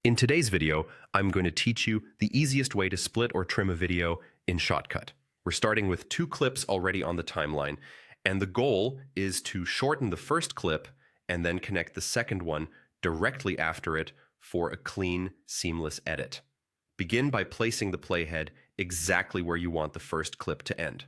In today's video, I'm going to teach you the easiest way to split or trim a video in Shotcut. We're starting with two clips already on the timeline, and the goal is to shorten the first clip and then connect the second one directly after it for a clean, seamless edit. Begin by placing the playhead exactly where you want the first clip to end.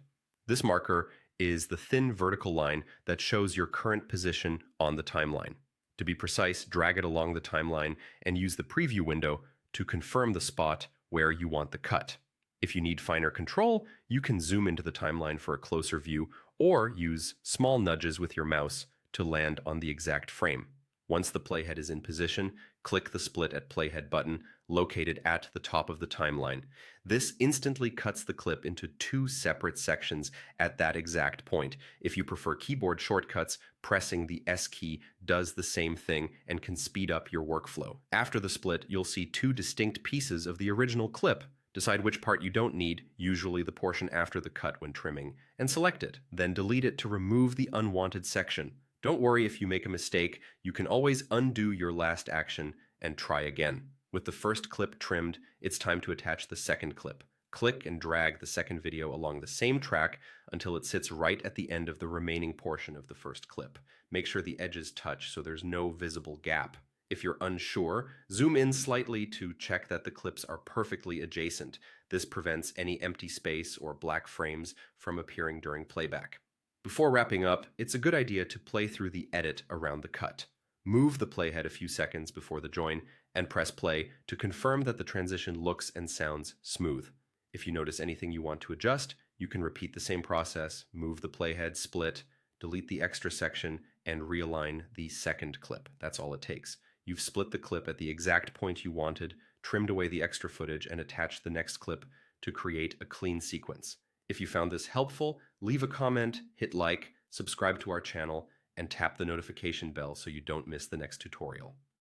This marker is the thin vertical line that shows your current position on the timeline. To be precise, drag it along the timeline and use the preview window to confirm the spot where you want the cut. If you need finer control, you can zoom into the timeline for a closer view or use small nudges with your mouse to land on the exact frame. Once the playhead is in position, click the Split at Playhead button located at the top of the timeline. This instantly cuts the clip into two separate sections at that exact point. If you prefer keyboard shortcuts, pressing the S key does the same thing and can speed up your workflow. After the split, you'll see two distinct pieces of the original clip. Decide which part you don't need, usually the portion after the cut when trimming, and select it. Then delete it to remove the unwanted section. Don't worry if you make a mistake, you can always undo your last action and try again. With the first clip trimmed, it's time to attach the second clip. Click and drag the second video along the same track until it sits right at the end of the remaining portion of the first clip. Make sure the edges touch so there's no visible gap. If you're unsure, zoom in slightly to check that the clips are perfectly adjacent. This prevents any empty space or black frames from appearing during playback. Before wrapping up, it's a good idea to play through the edit around the cut. Move the playhead a few seconds before the join and press play to confirm that the transition looks and sounds smooth. If you notice anything you want to adjust, you can repeat the same process, move the playhead, split, delete the extra section, and realign the second clip. That's all it takes. You've split the clip at the exact point you wanted, trimmed away the extra footage, and attached the next clip to create a clean sequence. If you found this helpful, leave a comment, hit like, subscribe to our channel, and tap the notification bell so you don't miss the next tutorial.